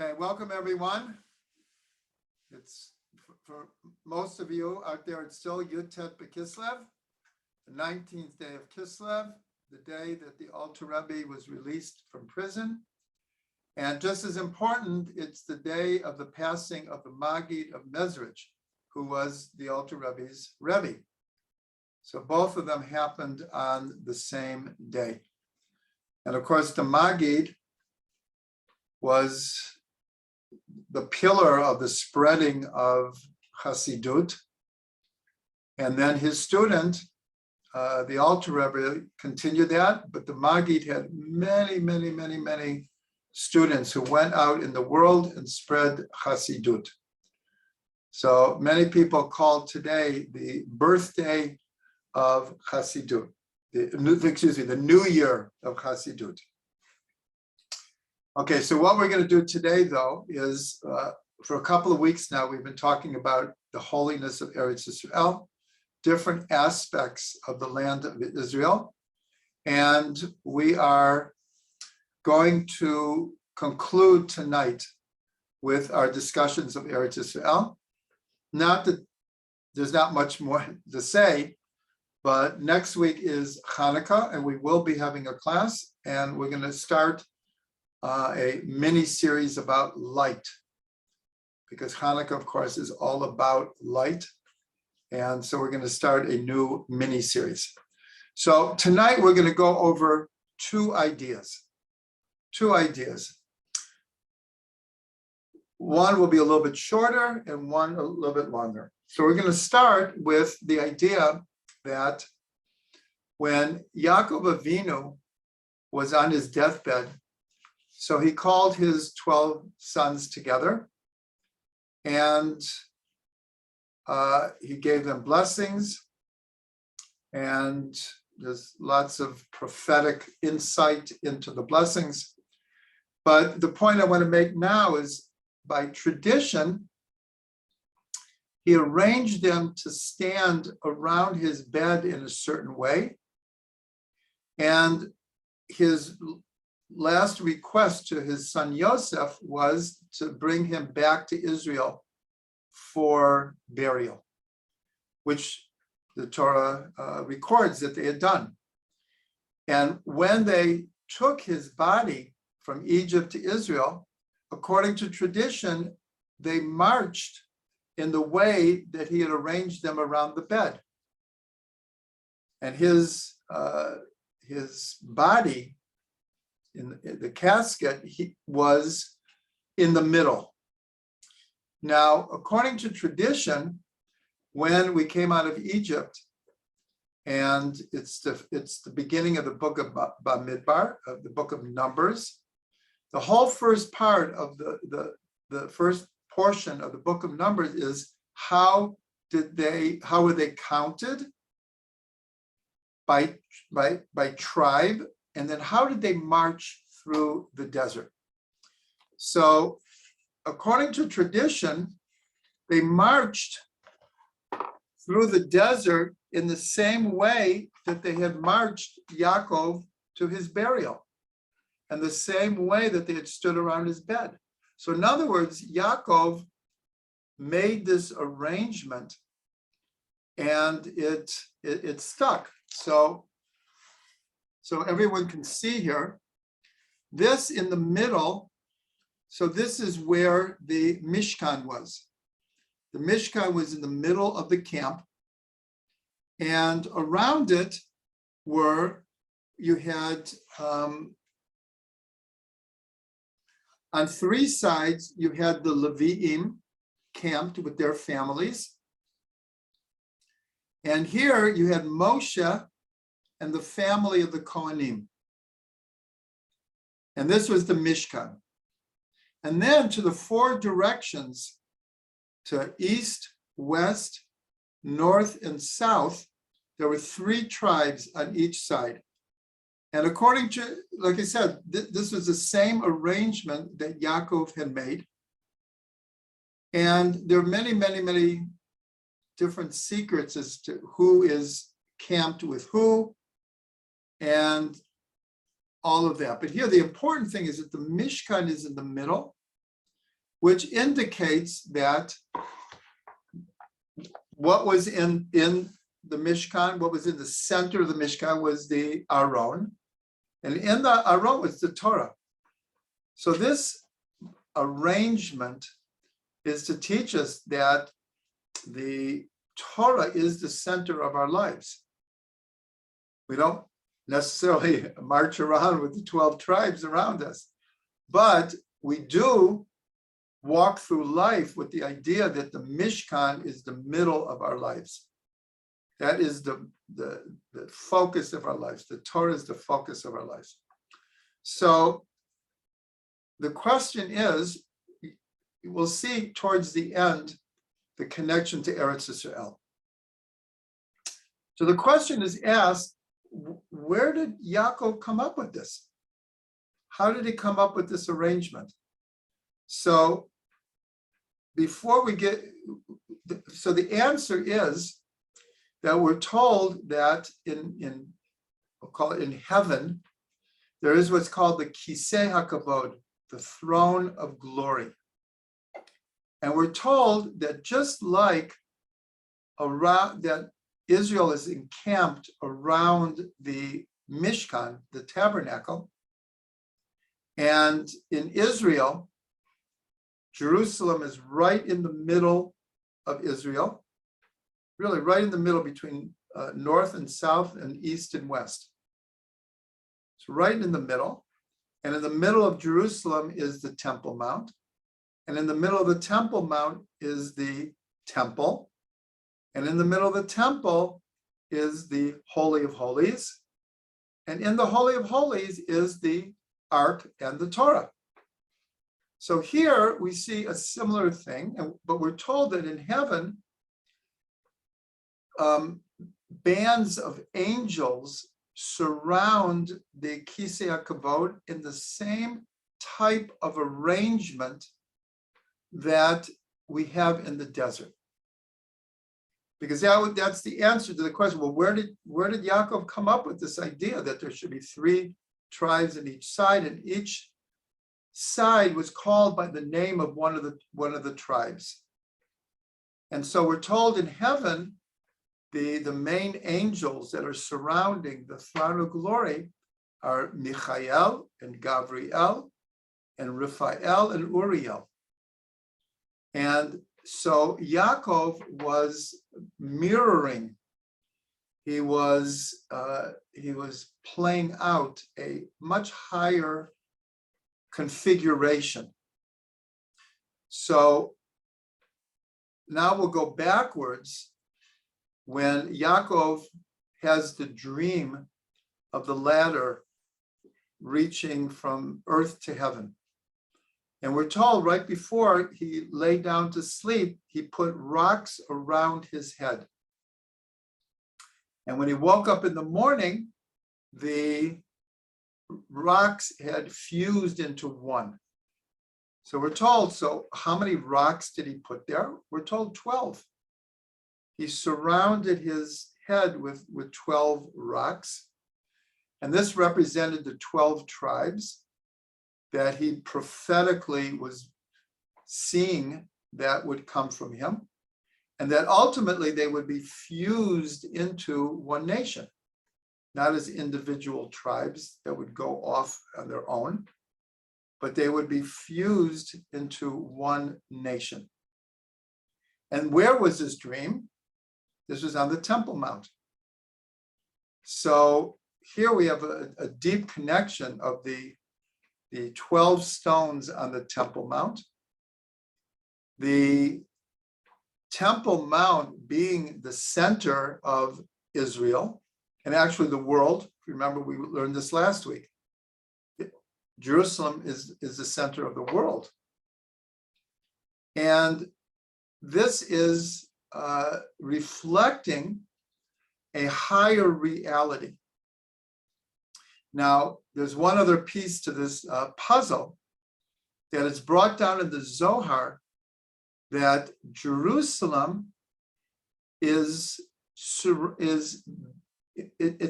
Okay, welcome everyone. It's for most of you out there, it's still Yutet B'Kislev, the 19th day of Kislev, the day that the Alter Rabbi was released from prison. And just as important, it's the day of the passing of the Maggid of Mezrich, who was the Alter Rabbi's Rebbe. So both of them happened on the same day. And of course, the Maggid was the pillar of the spreading of Chassidut. And then his student, the Alter Rebbe, continued that, but the Maggid had many students who went out in the world and spread Chassidut. So many people call today the birthday of Chassidut, the new year of Chassidut. Okay, so what we're going to do today, though, is for a couple of weeks now, we've been talking about the holiness of Eretz Israel, different aspects of the land of Israel. And we are going to conclude tonight with our discussions of Eretz Israel. Not that there's not much more to say, but next week is Hanukkah, and we will be having a class, and we're going to start a mini series about light, because Hanukkah, of course, is all about light. And so we're going to start a new mini series. So tonight we're going to go over two ideas. One will be a little bit shorter and one a little bit longer. So we're going to start with the idea that when Yaakov Avinu was on his deathbed, so he called his 12 sons together and he gave them blessings, and there's lots of prophetic insight into the blessings. But the point I want to make now is, by tradition, he arranged them to stand around his bed in a certain way. And his last request to his son Yosef was to bring him back to Israel for burial, which the Torah records that they had done. And when they took his body from Egypt to Israel, according to tradition, they marched in the way that he had arranged them around the bed. And his body in the casket, he was in the middle. Now, according to tradition, when we came out of Egypt, and it's the beginning of the book of Bamidbar, of the book of Numbers, the whole first part of the first portion of the book of Numbers is how were they counted by tribe, and then how did they march through the desert? So according to tradition, they marched through the desert in the same way that they had marched Yaakov to his burial, and the same way that they had stood around his bed. So in other words, Yaakov made this arrangement and it stuck. So everyone can see here, this in the middle, so this is where the Mishkan was. The Mishkan was in the middle of the camp, and around it you had on three sides, you had the Leviim camped with their families. And here you had Moshe and the family of the Kohanim. And this was the Mishkan. And then to the four directions, to east, west, north, and south, there were three tribes on each side. And according to, like I said, this was the same arrangement that Yaakov had made. And there are many different secrets as to who is camped with who and all of that. But here, the important thing is that the Mishkan is in the middle. which indicates that what was in the Mishkan, what was in the center of the Mishkan was the Aron, and in the Aron was the Torah. So this arrangement is to teach us that the Torah is the center of our lives. We don't necessarily march around with the 12 tribes around us, but we do walk through life with the idea that the Mishkan is the middle of our lives. That is the focus of our lives. The Torah is the focus of our lives. So the question is, we'll see towards the end the connection to Eretz Yisrael. So the question is asked, where did Yaakov come up with this? How did he come up with this arrangement? So before we get, so the answer is that we're told that we'll call it in heaven, there is what's called the Kisei HaKavod, the throne of glory. And we're told that just like around that Israel is encamped around the Mishkan, the tabernacle, and in Israel, Jerusalem is right in the middle of Israel, really right in the middle between north and south and east and west. It's right in the middle. And in the middle of Jerusalem is the Temple Mount. And in the middle of the Temple Mount is the temple. And in the middle of the temple is the Holy of Holies. And in the Holy of Holies is the Ark and the Torah. So here we see a similar thing, but we're told that in heaven, bands of angels surround the Kisei HaKavod in the same type of arrangement that we have in the desert. Because that's the answer to the question, well, where did Yaakov come up with this idea that there should be 3 tribes in each side, and each side was called by the name of one of the tribes? And so we're told in heaven, the main angels that are surrounding the throne of glory are Michael and Gabriel and Raphael and Uriel. And so Yaakov was mirroring, he was playing out a much higher configuration. So now we'll go backwards when Yaakov has the dream of the ladder reaching from earth to heaven. And we're told right before he lay down to sleep, he put rocks around his head. And when he woke up in the morning, the rocks had fused into one. So we're told, so how many rocks did he put there? We're told 12. He surrounded his head with 12 rocks. And this represented the 12 tribes that he prophetically was seeing that would come from him, and that ultimately they would be fused into one nation, not as individual tribes that would go off on their own, but they would be fused into one nation. And where was this dream? This was on the Temple Mount. So here we have a deep connection of the 12 stones on the Temple Mount. The Temple Mount being the center of Israel, and actually the world. Remember, we learned this last week. Jerusalem is the center of the world. And this is reflecting a higher reality. Now, there's one other piece to this puzzle that is brought down in the Zohar, that Jerusalem it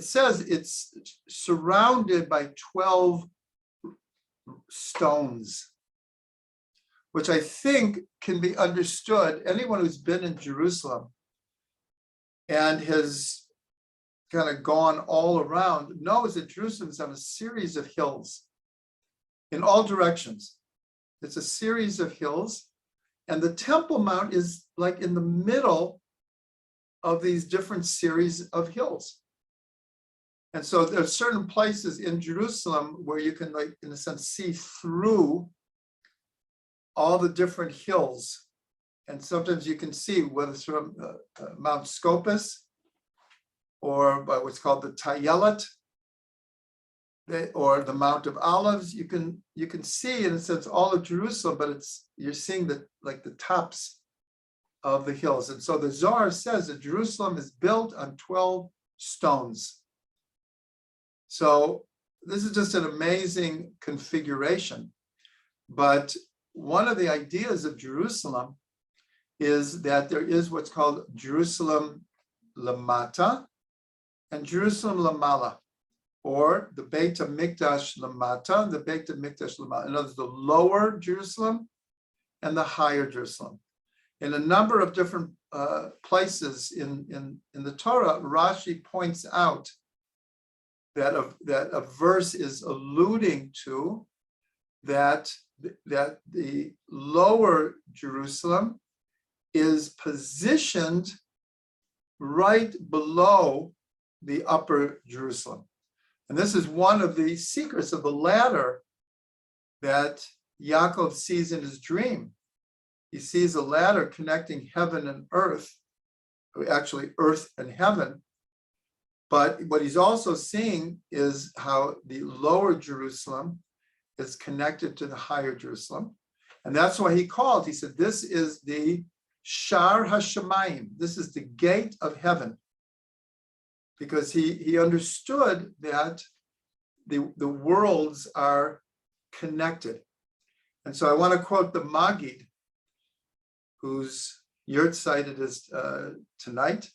says it's surrounded by 12 stones. which I think can be understood. Anyone who's been in Jerusalem and has kind of gone all around knows that Jerusalem is on a series of hills in all directions. It's a series of hills, and the Temple Mount is like in the middle of these different series of hills. And so there are certain places in Jerusalem where you can, like, in a sense, see through all the different hills. And sometimes you can see whether it's from Mount Scopus or by what's called the Tayelet, or the Mount of Olives. You can see, in a sense, all of Jerusalem, but you're seeing the tops of the hills. And so the Zohar says that Jerusalem is built on 12 stones. So this is just an amazing configuration. But one of the ideas of Jerusalem is that there is what's called Jerusalem Lamata and Jerusalem Lamala, or the Beit HaMikdash Lamata and the Beit HaMikdash Lamala. In other words, the lower Jerusalem and the higher Jerusalem. In a number of different places in the Torah, Rashi points out that a verse is alluding to that the lower Jerusalem is positioned right below the upper Jerusalem. And this is one of the secrets of the ladder that Yaakov sees in his dream. He sees a ladder connecting heaven and earth, actually earth and heaven. But what he's also seeing is how the lower Jerusalem is connected to the higher Jerusalem. And that's why he said, this is the Shar HaShamayim. This is the gate of heaven. Because he understood that the worlds are connected. And so I want to quote the Maggid, whose yurtzeit it is tonight,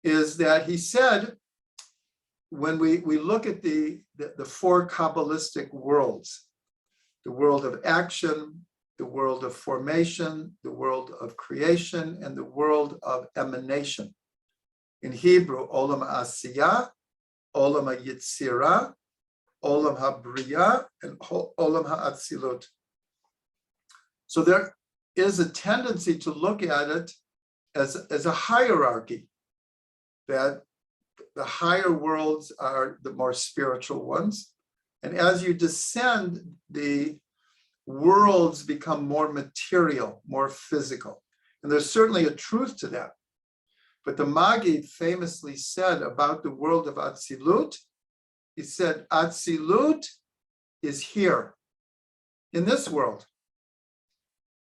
is that he said, when we look at the four Kabbalistic worlds, the world of action, the world of formation, the world of creation, and the world of emanation. In Hebrew, Olam HaAsiyah, Olam HaYitzirah, Olam HaBriyah, and Olam HaAtzilut. So there is a tendency to look at it as a hierarchy, that the higher worlds are the more spiritual ones. And as you descend, the worlds become more material, more physical. And there's certainly a truth to that. But the Maggid famously said about the world of Atzilut, he said, Atzilut is here, in this world.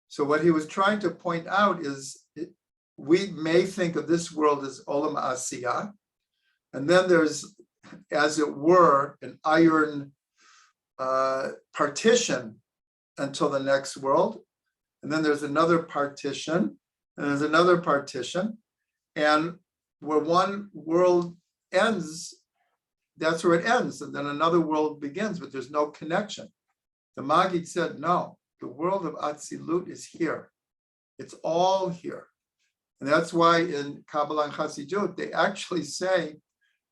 So what he was trying to point out is, we may think of this world as Olam Asiyah, and then there's, as it were, an iron partition until the next world. And then there's another partition, and there's another partition. And where one world ends, that's where it ends. And then another world begins, but there's no connection. The Maggid said, no, the world of Atzilut is here. It's all here. And that's why in Kabbalah and Chassidut, they actually say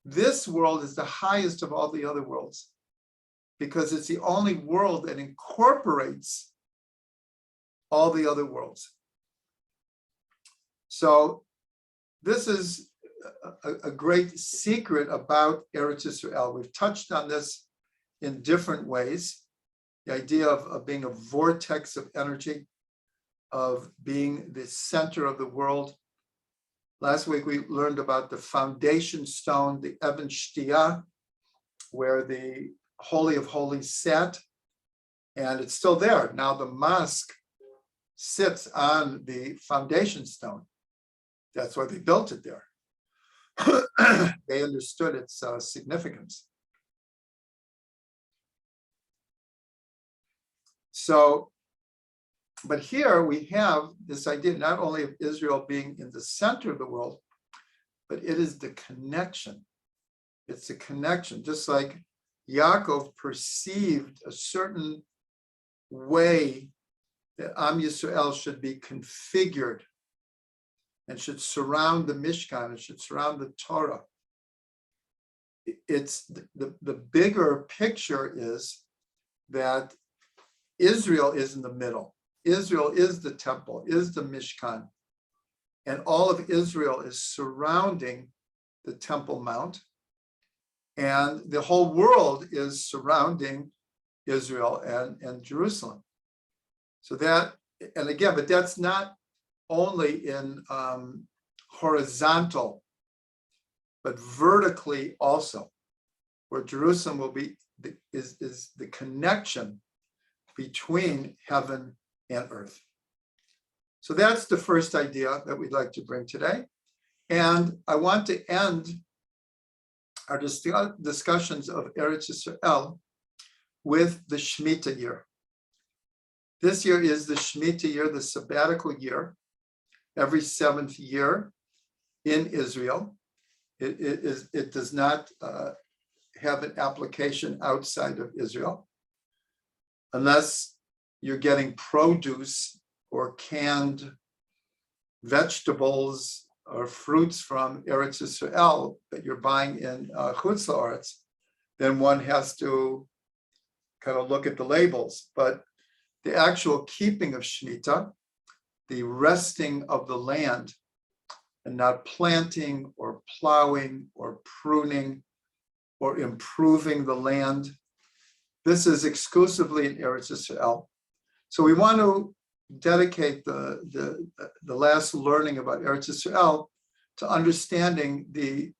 this world is the highest of all the other worlds, because it's the only world that incorporates all the other worlds. So this is a great secret about Eretz Yisrael. We've touched on this in different ways. The idea of being a vortex of energy, of being the center of the world. Last week, we learned about the foundation stone, the Even Shtiyah, where the Holy of Holies sat, and it's still there. Now the mosque sits on the foundation stone. That's why they built it there. They understood its significance. So, but here we have this idea not only of Israel being in the center of the world, but it is the connection. It's a connection, just like Yaakov perceived a certain way that Am Yisrael should be configured and should surround the Mishkan, and should surround the Torah. It's the bigger picture is that Israel is in the middle. Israel is the temple, is the Mishkan, and all of Israel is surrounding the Temple Mount, and the whole world is surrounding Israel and Jerusalem. So that, and again, but that's not only in horizontal, but vertically also, where Jerusalem will be is the connection between heaven and earth. So that's the first idea that we'd like to bring today. And I want to end our discussions of Eretz Yisrael with the Shemitah year. This year is the Shemitah year, the sabbatical year, every 7th year in Israel. It does not have an application outside of Israel, unless you're getting produce or canned vegetables or fruits from Eretz Yisrael that you're buying in Chutz La'aretz, then one has to kind of look at the labels. But the actual keeping of Shemitah, the resting of the land, and not planting or plowing or pruning or improving the land, this is exclusively in Eretz Yisrael. So we want to dedicate the last learning about Eretz Yisrael to understanding the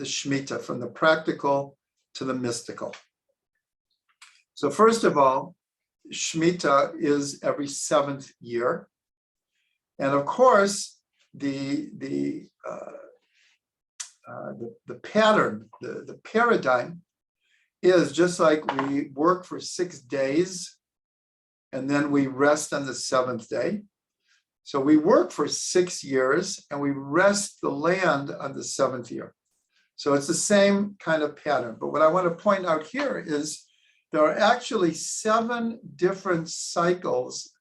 Shemitah, from the practical to the mystical. So first of all, Shemitah is every 7th year, and of course the pattern, the paradigm is just like we work for 6 days and then we rest on the 7th day. So we work for 6 years and we rest the land on the 7th year. So it's the same kind of pattern. But what I want to point out here is there are actually 7 different cycles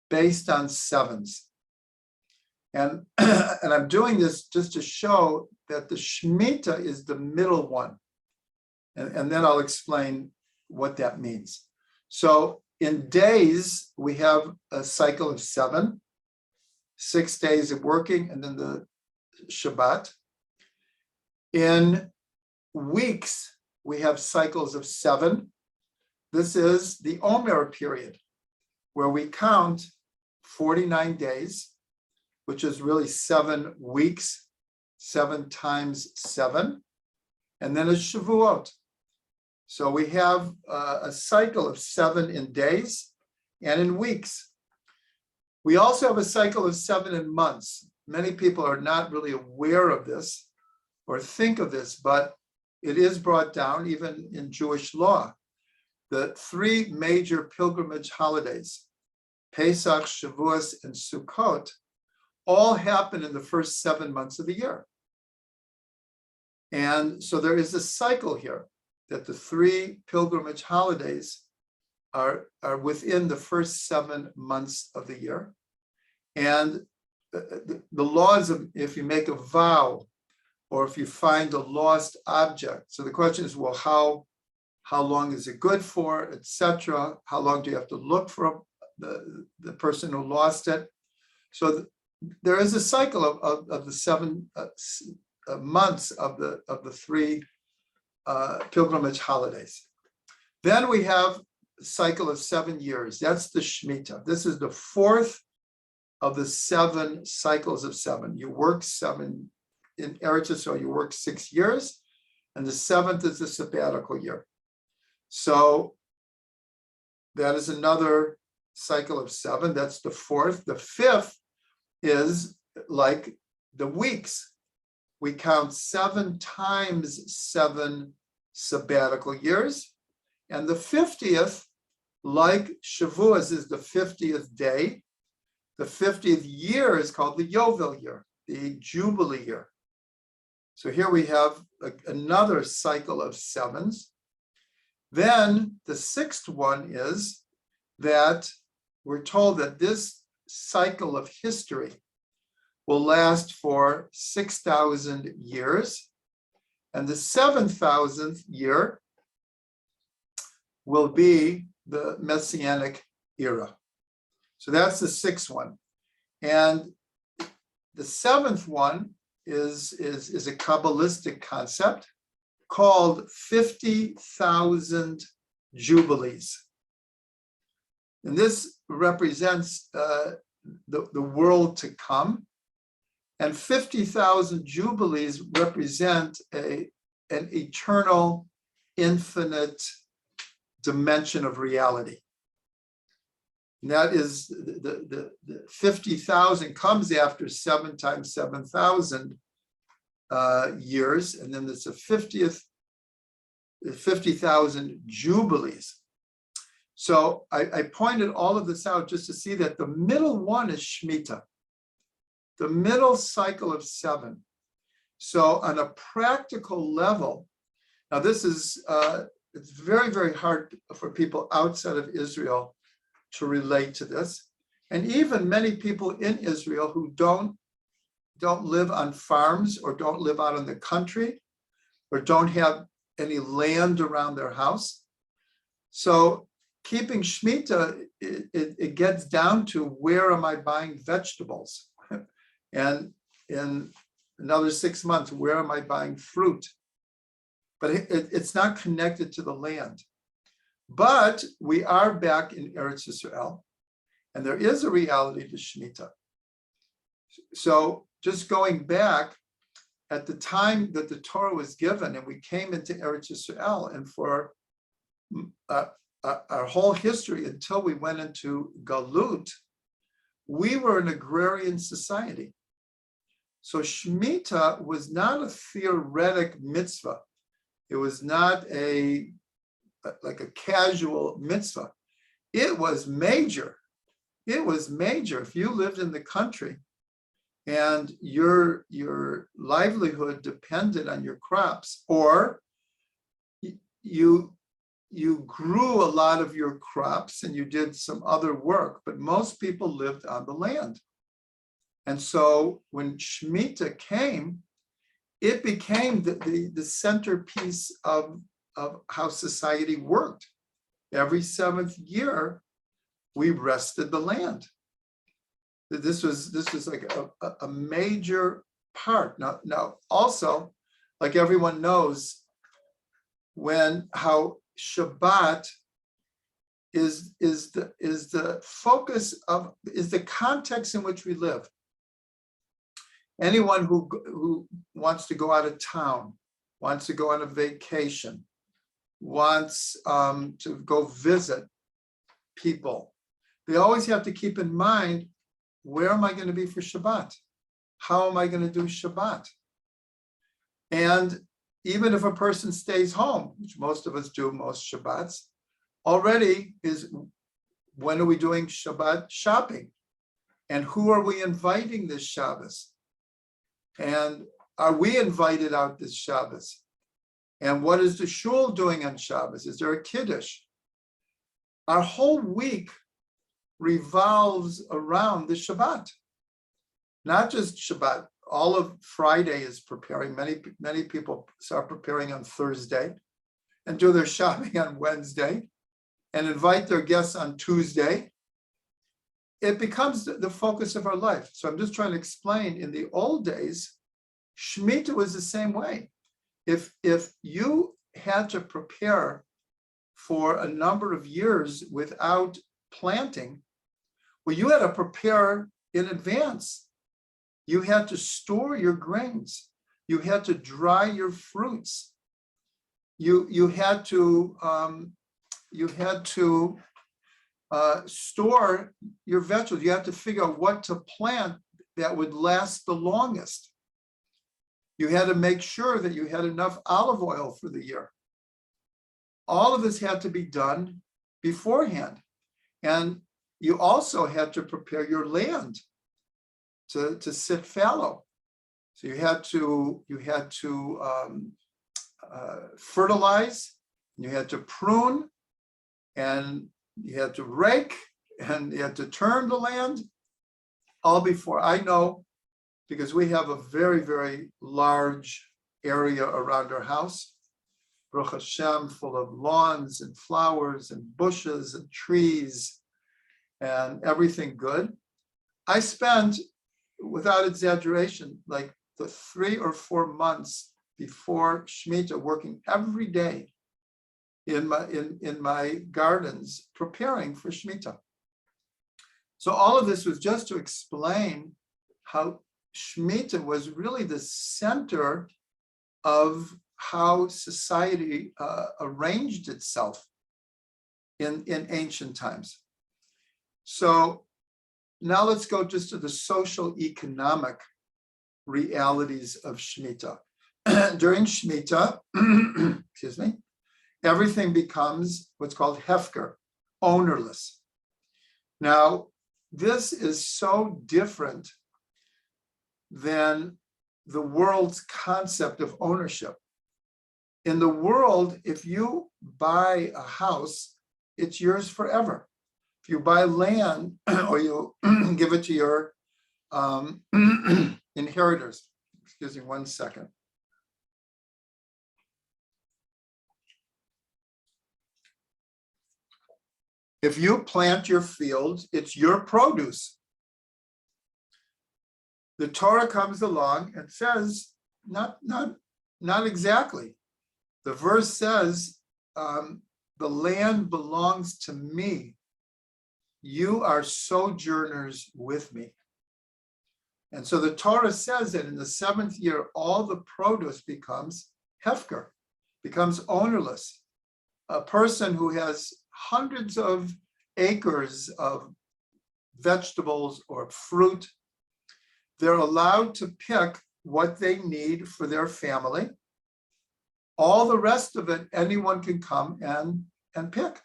based on 7s. And I'm doing this just to show that the Shemitah is the middle one. And then I'll explain what that means. So in days, we have a cycle of 7, 6 days of working, and then the Shabbat. In weeks, we have cycles of 7. This is the Omer period, where we count 49 days, which is really 7 weeks, 7 times 7, and then a Shavuot. So we have a cycle of 7 in days and in weeks. We also have a cycle of 7 in months. Many people are not really aware of this or think of this, but it is brought down even in Jewish law. The 3 major pilgrimage holidays, Pesach, Shavuos, and Sukkot, all happen in the first 7 months of the year. And so there is a cycle here that the 3 pilgrimage holidays are within the first 7 months of the year. And the laws of, if you make a vow or if you find a lost object, so the question is, well, how long is it good for, etc.? How long do you have to look for the person who lost it? So there is a cycle of the 7 months of the 3 pilgrimage holidays. Then we have a cycle of 7 years. That's the Shemitah. This is the 4th of the 7 cycles of 7. You work 7 in Eretz Yisrael, you work 6 years, and the 7th is the sabbatical year. So that is another cycle of 7. That's the 4th. The 5th is like the weeks. We count 7 times 7 sabbatical years. And the 50th, like Shavuos, is the 50th day. The 50th year is called the Yovel year, the Jubilee year. So here we have another cycle of 7s. Then the 6th one is that we're told that this cycle of history will last for 6,000 years, and the 7,000th year will be the Messianic era. So that's the sixth one. And the seventh one is a Kabbalistic concept called 50,000 Jubilees. And this represents the world to come. And 50,000 Jubilees represent an eternal, infinite dimension of reality. And that is the 50,000 comes after 7 times 7,000 years, and then there's a 50,000 Jubilees. So I pointed all of this out just to see that the middle one is Shemitah, the middle cycle of 7. So on a practical level, now this is, it's very, very hard for people outside of Israel to relate to this. And even many people in Israel who don't live on farms or don't live out in the country or don't have any land around their house. So keeping Shemitah, it gets down to where am I buying vegetables? And in another 6 months, where am I buying fruit? But it's not connected to the land. But we are back in Eretz Yisrael, and there is a reality to Shemitah. So just going back, at the time that the Torah was given and we came into Eretz Yisrael, and for our whole history until we went into Galut, we were an agrarian society. So Shemitah was not a theoretic mitzvah. It was not like a casual mitzvah. It was major. It was major. If you lived in the country and your livelihood depended on your crops, or you grew a lot of your crops and you did some other work, but most people lived on the land. And so when Shemitah came, it became the centerpiece of how society worked. Every 7th year, we rested the land. This was like a major part. Now also, like everyone knows, how Shabbat is the focus of, is the context in which we live. Anyone who wants to go out of town, wants to go on a vacation, wants to go visit people, they always have to keep in mind, where am I going to be for Shabbat? How am I going to do Shabbat? And even if a person stays home, which most of us do most Shabbats, already is, when are we doing Shabbat shopping? And who are we inviting this Shabbos? And are we invited out this Shabbos? And what is the shul doing on Shabbos? Is there a kiddush? Our whole week revolves around the Shabbat. Not just Shabbat. All of Friday is preparing. Many people start preparing on Thursday and do their shopping on Wednesday and invite their guests on Tuesday. It becomes the focus of our life. So I'm just trying to explain, in the old days, Shemitah was the same way. If you had to prepare for a number of years without planting, well, you had to prepare in advance. You had to store your grains. You had to dry your fruits. You had to store your vegetables. You had to figure out what to plant that would last the longest. You had to make sure that you had enough olive oil for the year. All of this had to be done beforehand. And you also had to prepare your land to sit fallow. So you had to fertilize, you had to prune, and you had to rake, and you had to turn the land, all before I know, because we have a very, very large area around our house, Baruch Hashem, full of lawns and flowers and bushes and trees and everything good. I spent, without exaggeration, like the 3 or 4 months before Shemitah, working every day in my gardens, preparing for Shemitah. So all of this was just to explain how Shemitah was really the center of how society arranged itself in ancient times. So now let's go just to the social economic realities of Shemitah. During Shemitah, excuse me, everything becomes what's called hefker, ownerless. Now, this is so different than the world's concept of ownership. In the world, if you buy a house, it's yours forever. If you buy land or you give it to your inheritors, excuse me 1 second. If you plant your field, it's your produce. The Torah comes along and says, not exactly. The verse says, the land belongs to me. You are sojourners with me. And so the Torah says that in the 7th year, all the produce becomes hefker, becomes ownerless. A person who has hundreds of acres of vegetables or fruit, they're allowed to pick what they need for their family. All the rest of it, anyone can come and pick.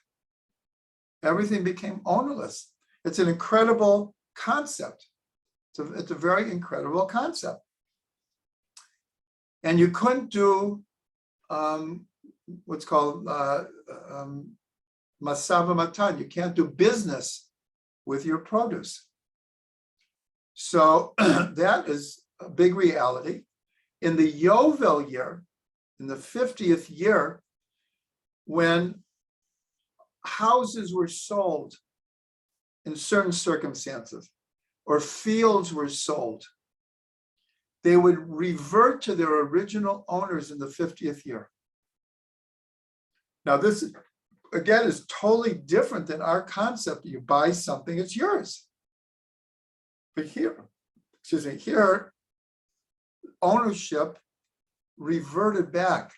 Everything became ownerless. It's an incredible concept. It's a very incredible concept. And you couldn't do what's called masava matan. You can't do business with your produce. So that is a big reality. In the Yovel year, in the 50th year, when houses were sold in certain circumstances, or fields were sold, they would revert to their original owners in the 50th year. Now, this, again, is totally different than our concept. You buy something, it's yours. But here, here, ownership reverted back.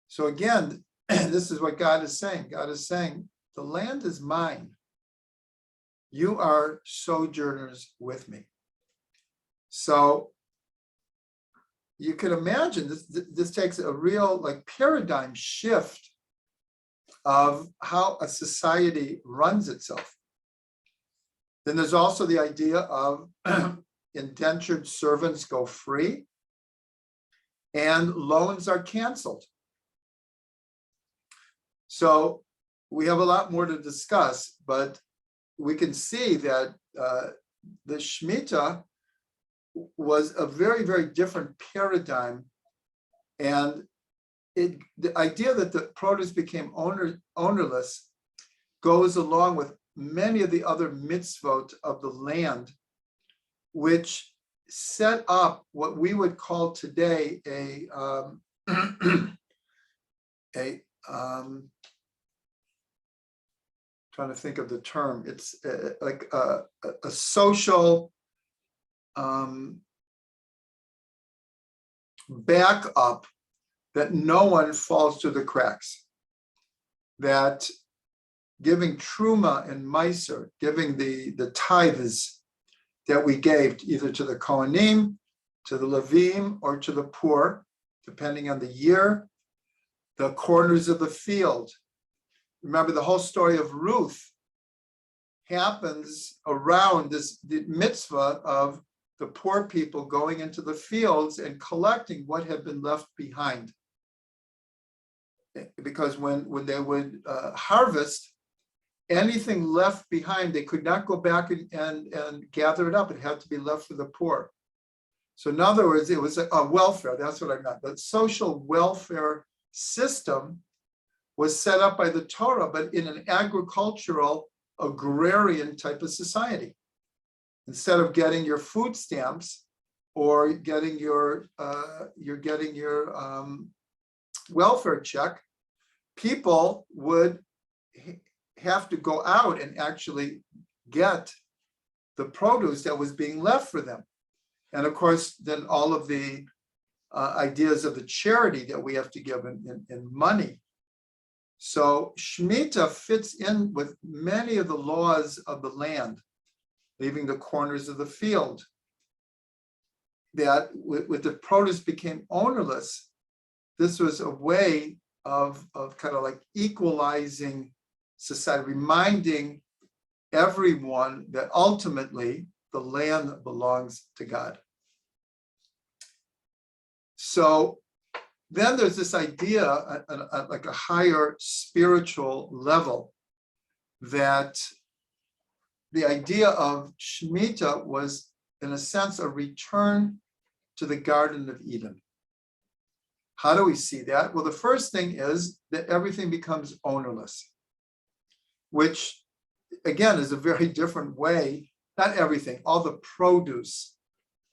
So again, this is what God is saying. God is saying, the land is mine. You are sojourners with me. So you can imagine this takes a real paradigm shift of how a society runs itself. Then there's also the idea of indentured servants go free and loans are canceled. So we have a lot more to discuss, but we can see that the Shemitah was a very, very different paradigm. And the idea that the produce became ownerless goes along with many of the other mitzvot of the land, which set up what we would call today trying to think of the term. It's like a social backup that no one falls through the cracks. That giving truma and meiser, giving the tithes that we gave either to the Kohanim, to the Levim, or to the poor, depending on the year, the corners of the field. Remember, the whole story of Ruth happens around the mitzvah of the poor people going into the fields and collecting what had been left behind. Because when they would harvest anything left behind, they could not go back and gather it up. It had to be left for the poor. So in other words, it was a welfare. That's what I meant. The social welfare system was set up by the Torah, but in an agricultural, agrarian type of society. Instead of getting your food stamps or getting your welfare check, people would have to go out and actually get the produce that was being left for them. And of course, then all of the ideas of the charity that we have to give in money. So Shemitah fits in with many of the laws of the land, leaving the corners of the field. That with the produce became ownerless, this was a way of kind of like equalizing society, reminding everyone that ultimately the land belongs to God. So then there's this idea, like a higher spiritual level, that the idea of Shemitah was, in a sense, a return to the Garden of Eden. How do we see that? Well, the first thing is that everything becomes ownerless, which, again, is a very different way. Not everything, all the produce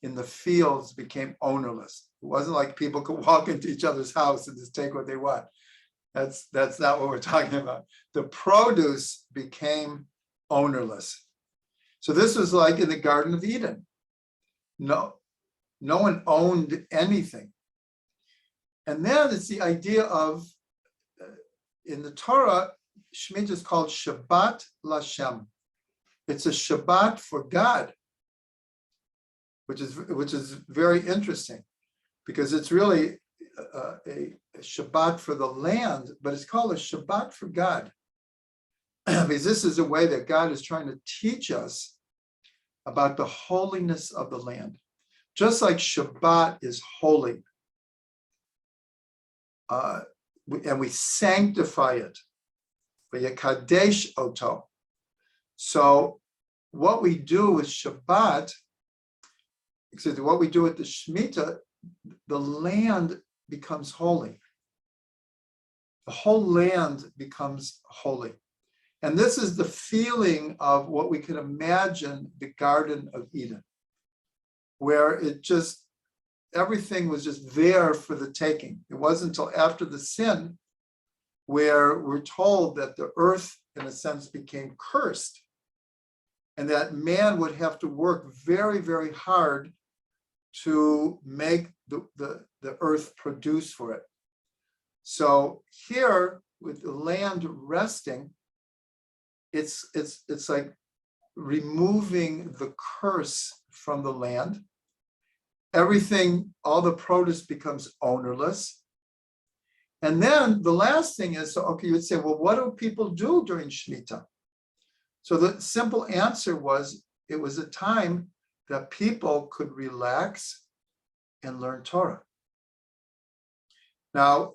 in the fields became ownerless. It wasn't like people could walk into each other's house and just take what they want. That's not what we're talking about. The produce became ownerless. So this was like in the Garden of Eden. No one owned anything. And then it's the idea of, in the Torah, Shemitah is called Shabbat Lashem. It's a Shabbat for God, which is very interesting, because it's really a Shabbat for the land, but it's called a Shabbat for God. Because this is a way that God is trying to teach us about the holiness of the land. Just like Shabbat is holy, and we sanctify it, v'yakadesh oto. So what we do with Shabbat, what we do with the Shemitah, the land becomes holy. The whole land becomes holy. And this is the feeling of what we can imagine the Garden of Eden, where everything was just there for the taking. It wasn't until after the sin where we're told that the earth, in a sense, became cursed, and that man would have to work very, very hard to make the earth produce for it. So here, with the land resting, it's like removing the curse from the land. Everything, all the produce becomes ownerless. And then the last thing is, so, okay, you would say, well, what do people do during Shemitah? So the simple answer was, it was a time that people could relax and learn Torah. Now,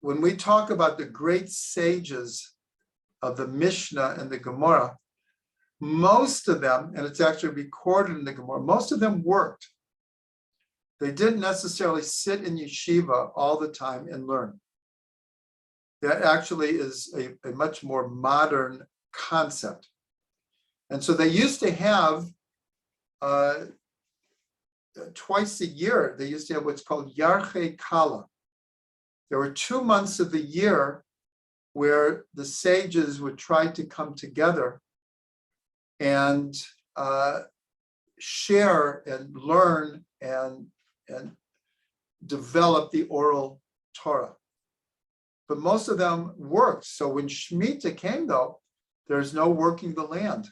when we talk about the great sages of the Mishnah and the Gemara, most of them, and it's actually recorded in the Gemara, most of them worked. They didn't necessarily sit in yeshiva all the time and learn. That actually is a much more modern concept. And so they used to have, twice a year, they used to have what's called Yarchei Kala. There were 2 months of the year where the sages would try to come together and share and learn and develop the oral Torah. But most of them worked. So when Shemitah came, though, there's no working the land.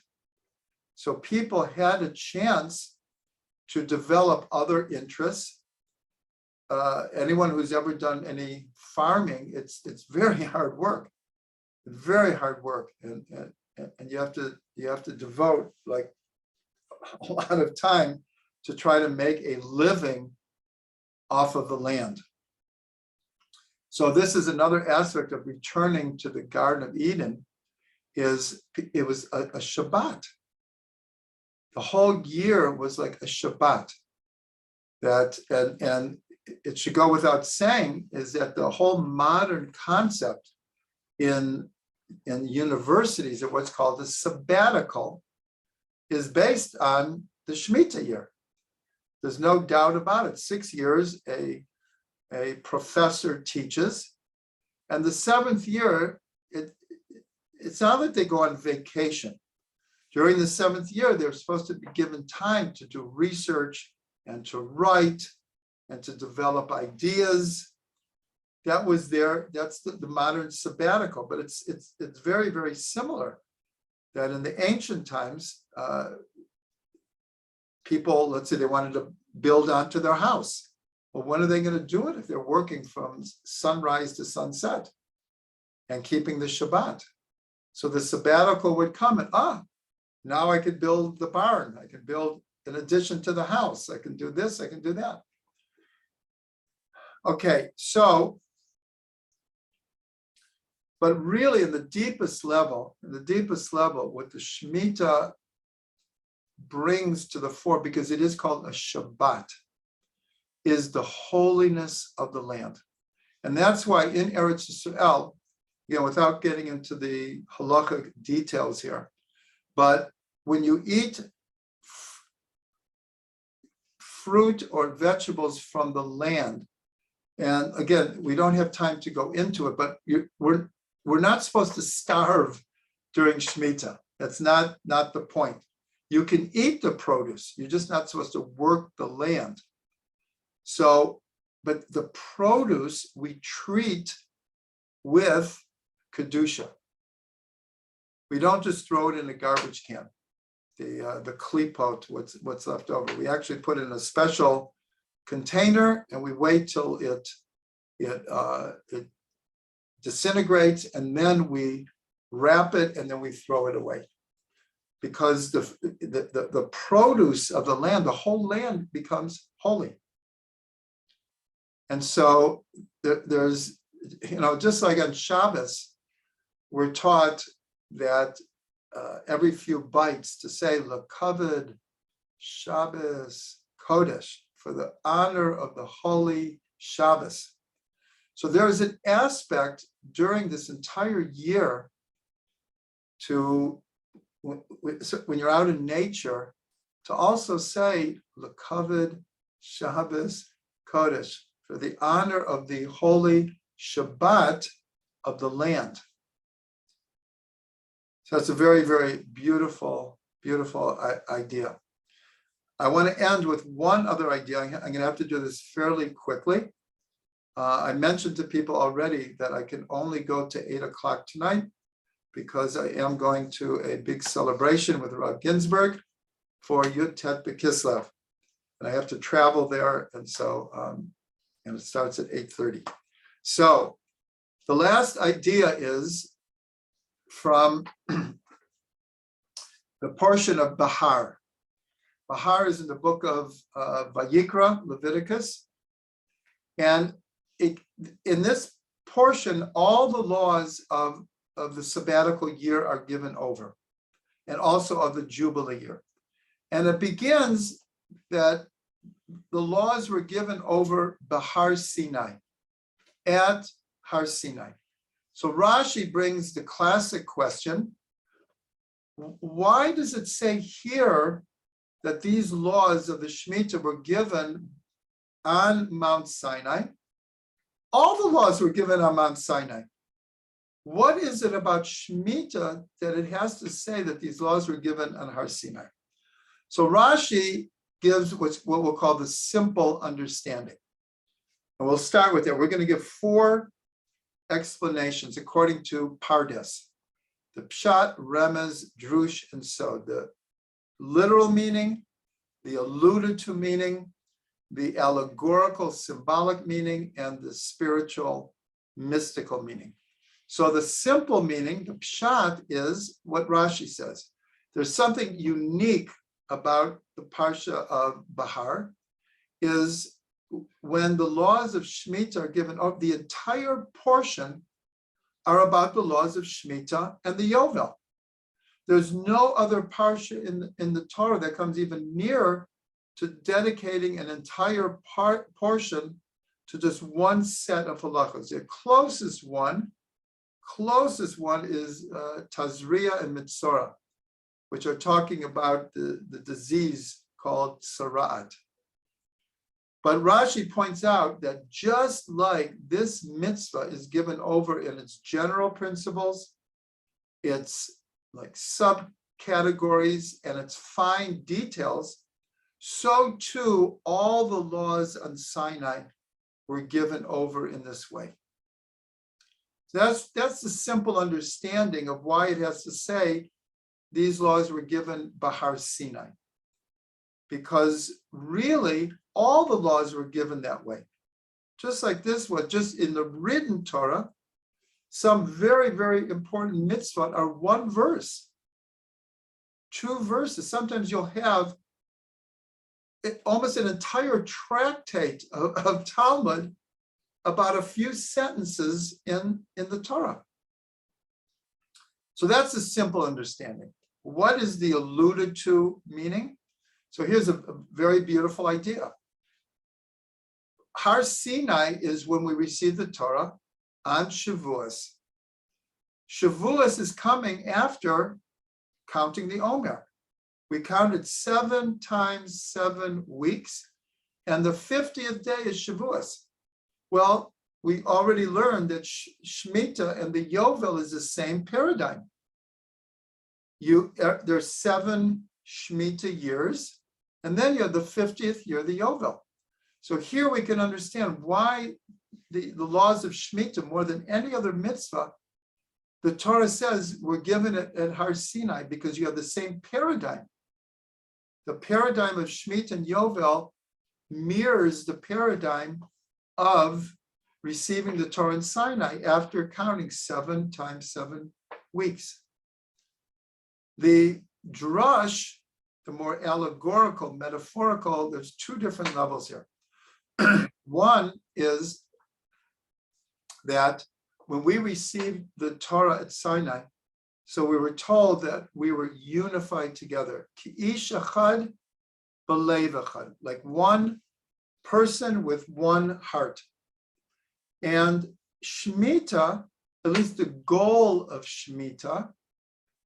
So people had a chance to develop other interests. Anyone who's ever done any farming, it's very hard work, very hard work, and you have to devote like a lot of time to try to make a living off of the land. So this is another aspect of returning to the Garden of Eden, it was a Shabbat. The whole year was like a Shabbat. That and it should go without saying is that the whole modern concept in universities of what's called a sabbatical is based on the Shemitah year. There's no doubt about it. 6 years a professor teaches, and the 7th year, it's not that they go on vacation. During the 7th year, they're supposed to be given time to do research and to write and to develop ideas. That's the modern sabbatical, but it's very, very similar. That in the ancient times, people, let's say they wanted to build onto their house. Well, when are they going to do it if they're working from sunrise to sunset and keeping the Shabbat? So the sabbatical would come and, now I could build the barn. I can build in addition to the house. I can do this, I can do that. Okay, so, but really in the deepest level, what the Shemitah brings to the fore, because it is called a Shabbat, is the holiness of the land. And that's why in Eretz Yisrael, without getting into the halachic details here, but when you eat fruit or vegetables from the land, and again, we don't have time to go into it, but we're not supposed to starve during Shemitah. That's not the point. You can eat the produce. You're just not supposed to work the land. So, but the produce we treat with Kedusha. We don't just throw it in a garbage can, the klipot, what's left over. We actually put it in a special container and we wait till it disintegrates, and then we wrap it and then we throw it away. Because the produce of the land, the whole land becomes holy. And so there's, just like on Shabbos, we're taught that every few bites to say L'kavod Shabbos Kodesh, for the honor of the holy Shabbos. So there's an aspect during this entire year to, when you're out in nature, to also say L'kavod Shabbos Kodesh, for the honor of the holy Shabbat of the land. So it's a very, very beautiful, beautiful idea. I want to end with one other idea. I'm going to have to do this fairly quickly. I mentioned to people already that I can only go to 8 o'clock tonight because I am going to a big celebration with Rabbi Ginsburg for Yud Tet B'Kislev. And I have to travel there. And so, and it starts at 8:30. So the last idea is from the portion of Bahar. Bahar is in the book of Vayikra, Leviticus. And in this portion, all the laws of the sabbatical year are given over, and also of the Jubilee year. And it begins that the laws were given over Bahar Sinai, at Har Sinai. So Rashi brings the classic question, why does it say here that these laws of the Shemitah were given on Mount Sinai? All the laws were given on Mount Sinai. What is it about Shemitah that it has to say that these laws were given on Har Sinai? So Rashi gives what we'll call the simple understanding. And we'll start with that. We're going to give 4 explanations according to Pardes. The Pshat, Remez, Drush, and Sod. The literal meaning, the alluded to meaning, the allegorical symbolic meaning, and the spiritual mystical meaning. So the simple meaning, the Pshat, is what Rashi says. There's something unique about the Parsha of Bahar, is when the laws of Shemitah are given, the entire portion are about the laws of Shemitah and the Yovel. There's no other parsha in the Torah that comes even near to dedicating an entire portion to just one set of halachos. The closest one is Tazria and Mitzora, which are talking about the disease called Sara'at. But Rashi points out that just like this mitzvah is given over in its general principles, its like subcategories, and its fine details, so too all the laws on Sinai were given over in this way. That's the simple understanding of why it has to say these laws were given Bahar Sinai. Because really, all the laws were given that way. Just like this was, just in the written Torah, some very, very important mitzvot are one verse, 2 verses. Sometimes you'll have almost an entire tractate of Talmud about a few sentences in the Torah. So that's a simple understanding. What is the alluded to meaning? So here's a very beautiful idea. Har Sinai is when we receive the Torah on Shavuos. Shavuos is coming after counting the Omer. We counted 7 times 7 weeks, and the 50th day is Shavuos. Well, we already learned that Shemitah and the Yovel is the same paradigm. There's 7 Shemitah years, and then you have the 50th year, the Yovel. So here we can understand why the laws of Shemitah, more than any other mitzvah, the Torah says we're given it at Har Sinai because you have the same paradigm. The paradigm of Shemitah and Yovel mirrors the paradigm of receiving the Torah in Sinai after counting 7 times 7 weeks. The drush, the more allegorical, metaphorical, there's 2 different levels here. One is that when we received the Torah at Sinai, so we were told that we were unified together. Ki'ish echad b'lev echad, like one person with one heart. And Shemitah, at least the goal of Shemitah,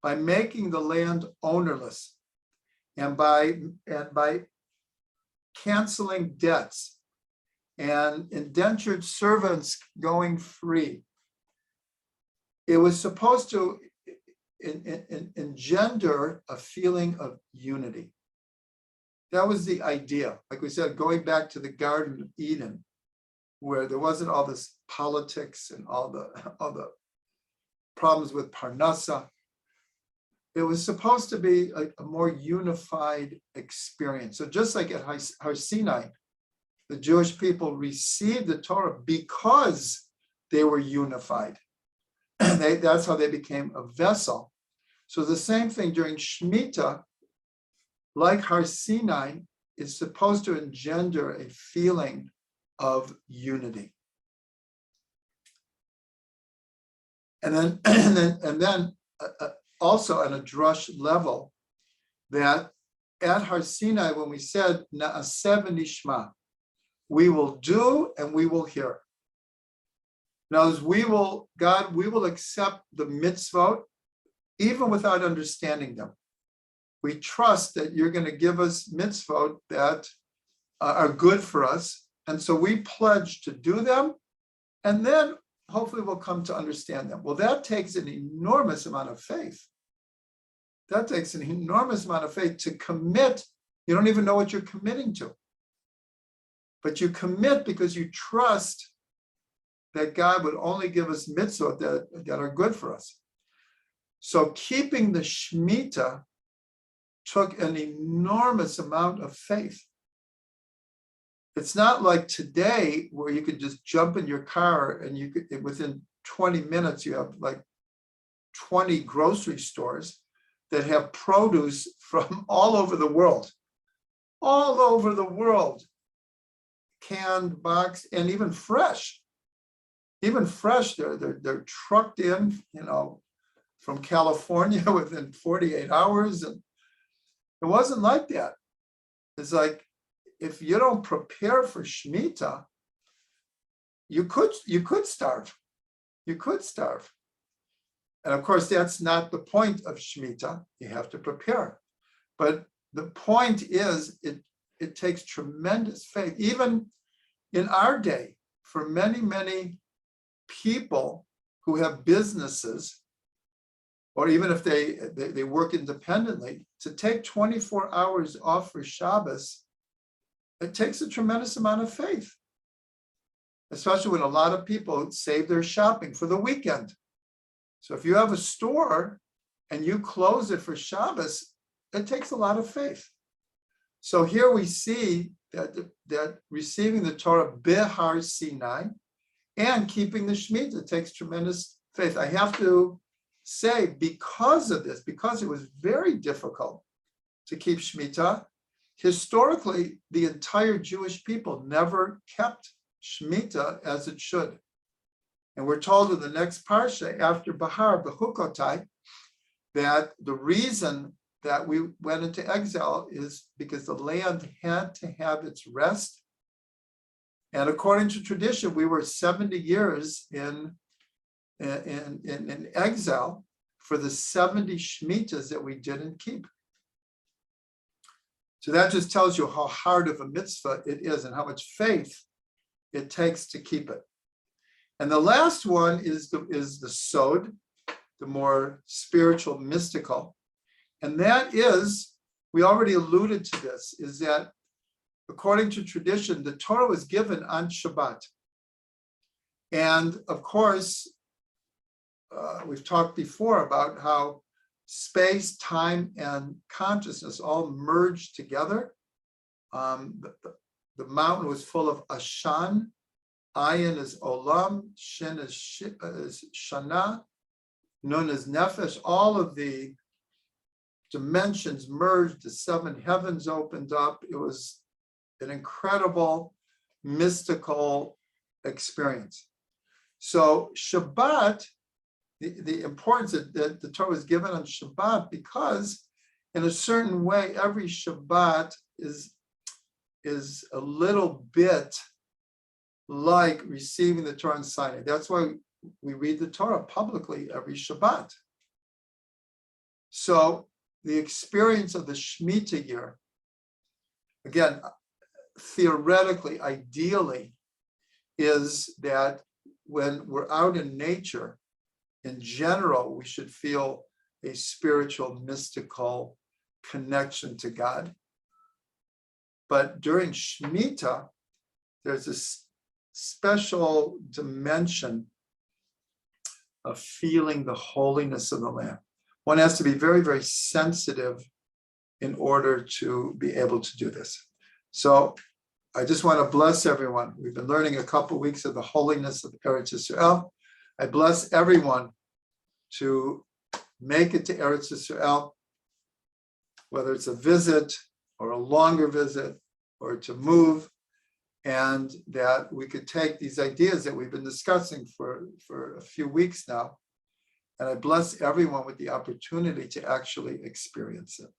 by making the land ownerless and by canceling debts and indentured servants going free, it was supposed to engender a feeling of unity. That was the idea. Like we said, going back to the Garden of Eden, where there wasn't all this politics and all the problems with Parnassa. It was supposed to be a more unified experience. So just like at Har Sinai, the Jewish people received the Torah because they were unified. That's how they became a vessel. So the same thing during Shemitah, like Har Sinai, is supposed to engender a feeling of unity. And then also on a drush level, that at Har Sinai, when we said Na'aseh v'nishma, we will do and we will hear. Now, as we will accept the mitzvot even without understanding them. We trust that you're going to give us mitzvot that are good for us. And so we pledge to do them, and then hopefully we'll come to understand them. Well, that takes an enormous amount of faith. That takes an enormous amount of faith to commit. You don't even know what you're committing to. But you commit because you trust that God would only give us mitzvot that are good for us. So keeping the Shemitah took an enormous amount of faith. It's not like today where you could just jump in your car and you could, within 20 minutes, you have like 20 grocery stores that have produce from all over the world, canned, boxed, and even fresh. Even fresh, they're trucked in, from California within 48 hours. And it wasn't like that. It's like, if you don't prepare for Shemitah, you could starve. You could starve. And of course, that's not the point of Shemitah. You have to prepare. But the point is, it takes tremendous faith. Even in our day, for many, many people who have businesses, or even if they work independently, to take 24 hours off for Shabbos, it takes a tremendous amount of faith, especially when a lot of people save their shopping for the weekend. So if you have a store and you close it for Shabbos, it takes a lot of faith. So here we see that receiving the Torah Bihar Sinai and keeping the Shemitah takes tremendous faith. I have to say, because of this, because it was very difficult to keep Shemitah, historically, the entire Jewish people never kept Shemitah as it should. And we're told in the next parsha, after Bahar, Bechukotai, that the reason that we went into exile is because the land had to have its rest. And according to tradition, we were 70 years in exile for the 70 Shemitahs that we didn't keep. So that just tells you how hard of a mitzvah it is and how much faith it takes to keep it. And the last one is the sod, the more spiritual, mystical. And that is, we already alluded to this, is that according to tradition, the Torah was given on Shabbat. And of course, we've talked before about how space, time, and consciousness all merged together. The mountain was full of Ashan, Ayin is Olam, Shin is Shana, Nun is Nefesh. All of the dimensions merged, the seven heavens opened up. It was an incredible mystical experience. So Shabbat, the importance that the Torah was given on Shabbat, because in a certain way, every Shabbat is a little bit like receiving the Torah and signing. That's why we read the Torah publicly every Shabbat. So the experience of the Shemitah year, again, theoretically, ideally, is that when we're out in nature, in general, we should feel a spiritual, mystical connection to God. But during Shemitah, there's this special dimension of feeling the holiness of the land. One has to be very, very sensitive in order to be able to do this. So I just want to bless everyone. We've been learning a couple of weeks of the holiness of Eretz Yisrael. I bless everyone to make it to Eretz Yisrael, whether it's a visit or a longer visit or to move, and that we could take these ideas that we've been discussing for a few weeks now, and I bless everyone with the opportunity to actually experience it.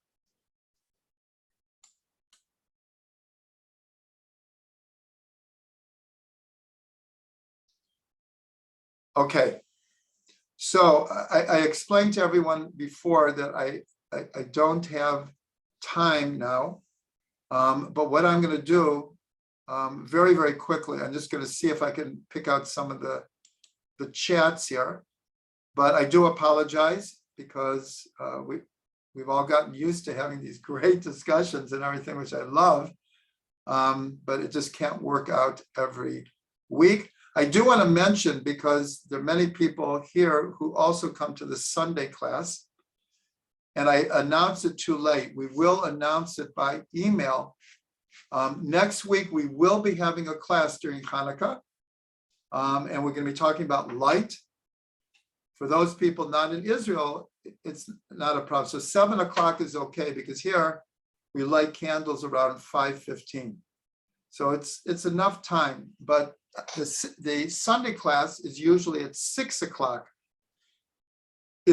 Okay, so I explained to everyone before that I don't have time now, but what I'm going to do very, very quickly, I'm just going to see if I can pick out some of the chats here, but I do apologize because we've all gotten used to having these great discussions and everything, which I love, but it just can't work out every week. I do want to mention, because there are many people here who also come to the Sunday class, and I announced it too late. We will announce it by email. Next week, we will be having a class during Hanukkah, and we're going to be talking about light. For those people not in Israel, it's not a problem. So 7 o'clock is okay, because here we light candles around 5:15. So it's enough time, but the Sunday class is usually at 6 o'clock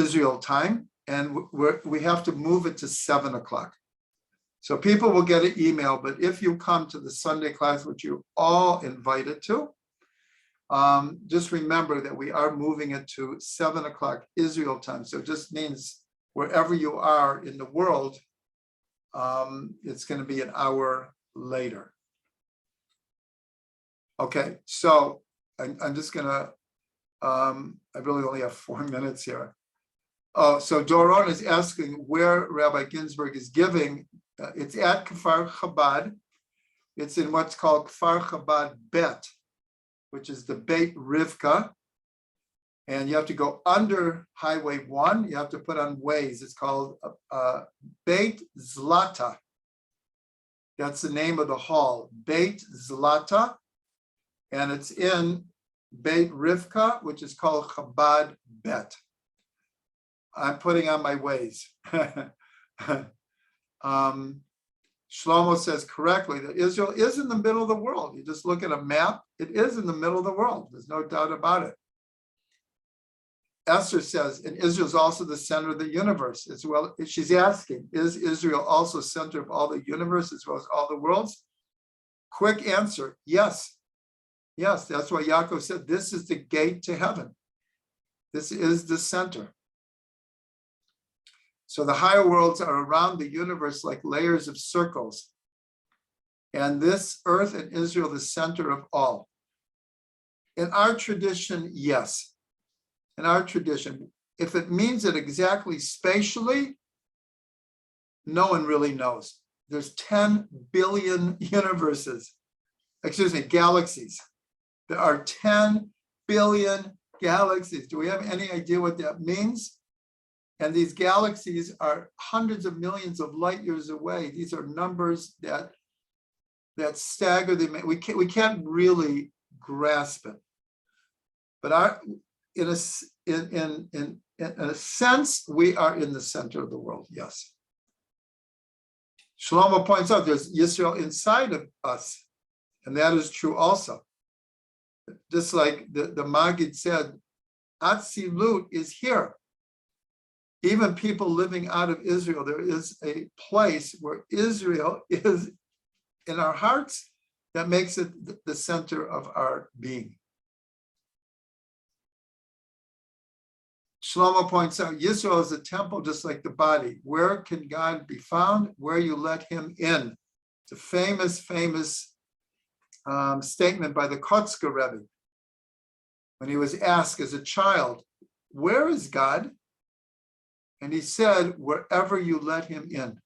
Israel time, and we have to move it to 7 o'clock. So people will get an email, but if you come to the Sunday class, which you're all invited to, just remember that we are moving it to 7 o'clock Israel time. So it just means wherever you are in the world, it's going to be an hour later. Okay, so I'm just going to, I really only have 4 minutes here. Oh, so Doron is asking where Rabbi Ginsburg is giving. It's at Kfar Chabad. It's in what's called Kfar Chabad Bet, which is the Beit Rivka. And you have to go under Highway 1. You have to put on Waze. It's called Beit Zlata. That's the name of the hall, Beit Zlata. And it's in Beit Rivka, which is called Chabad Bet. I'm putting on my Waze. Shlomo says correctly that Israel is in the middle of the world. You just look at a map, it is in the middle of the world. There's no doubt about it. Esther says, and Israel is also the center of the universe as well. She's asking, is Israel also center of all the universe as well as all the worlds? Quick answer, yes. Yes, that's why Yaakov said, this is the gate to heaven. This is the center. So the higher worlds are around the universe like layers of circles. And this earth and Israel, the center of all. In our tradition, yes. In our tradition, if it means it exactly spatially, no one really knows. There's 10 billion galaxies. There are 10 billion galaxies. Do we have any idea what that means? And these galaxies are hundreds of millions of light years away. These are numbers that stagger the. We can't really grasp it. But in a sense, we are in the center of the world. Yes. Shlomo points out there's Yisrael inside of us, and that is true also. Just like the Maggid said, Atzilut is here. Even people living out of Israel, there is a place where Israel is in our hearts that makes it the center of our being. Shlomo points out, Yisrael is a temple just like the body. Where can God be found? Where you let him in. It's a famous statement by the Kotzker Rebbe. When he was asked as a child, where is God? And he said, wherever you let him in.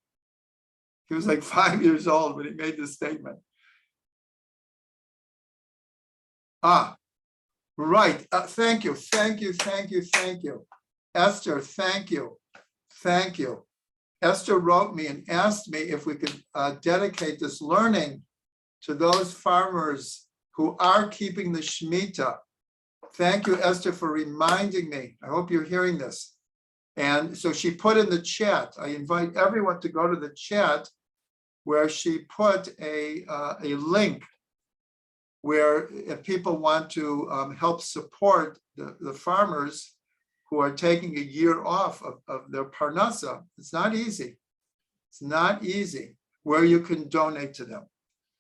He was like 5 years old when he made this statement. Right. Thank you. Esther, thank you. Esther wrote me and asked me if we could dedicate this learning to those farmers who are keeping the Shemitah. Thank you, Esther, for reminding me. I hope you're hearing this. And so she put in the chat, I invite everyone to go to the chat where she put a link where if people want to help support the farmers who are taking a year off of their parnasa, it's not easy. It's not easy, where you can donate to them.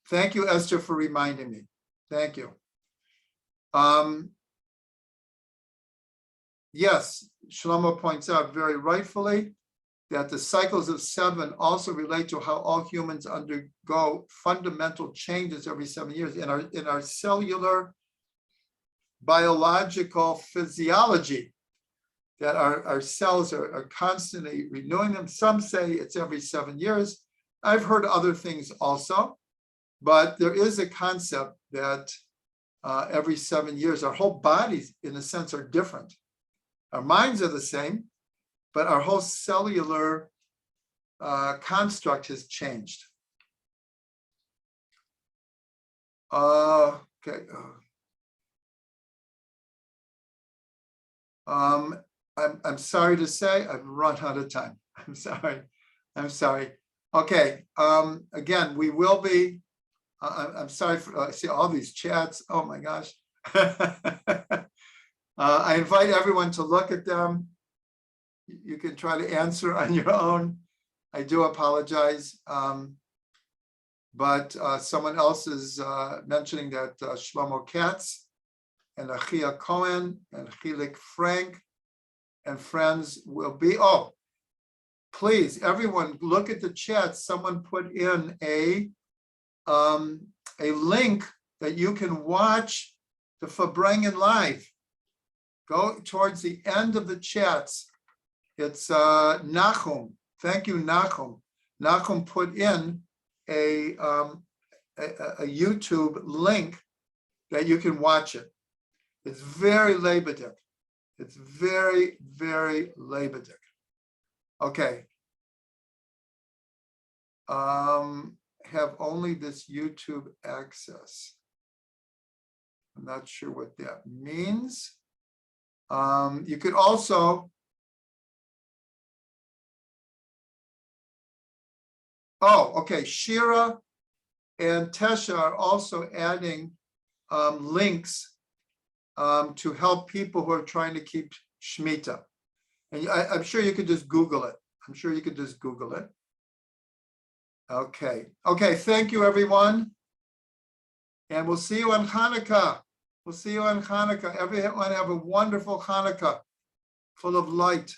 Thank you, Esther, for reminding me. Thank you. Yes, Shlomo points out very rightfully that the cycles of 7 also relate to how all humans undergo fundamental changes every 7 years in our cellular biological physiology, that our cells are constantly renewing them. Some say it's every 7 years. I've heard other things also, but there is a concept that every 7 years, our whole bodies, in a sense, are different. Our minds are the same, but our whole cellular construct has changed. Okay. I'm sorry to say I've run out of time. I'm sorry. Okay. Again, we will be. I'm sorry for I see all these chats. Oh my gosh. I invite everyone to look at them. you can try to answer on your own. I do apologize. But someone else is mentioning that Shlomo Katz and Achia Cohen and Chilik Frank and friends will be. Oh, please, everyone, look at the chat. Someone put in a link that you can watch the Farbrengen live. Go towards the end of the chats. It's Nachum. Thank you, Nachum. Nachum put in a YouTube link that you can watch it. It's very Leibedic. It's very, very Leibedic. Okay. Have only this YouTube access. I'm not sure what that means. You could also, okay, Shira and Tesha are also adding links to help people who are trying to keep Shemitah. And I'm sure you could just Google it. I'm sure you could just Google it. Okay. Okay, thank you, everyone. And we'll see you on Hanukkah. We'll see you on Hanukkah. Everyone have a wonderful Hanukkah, full of light.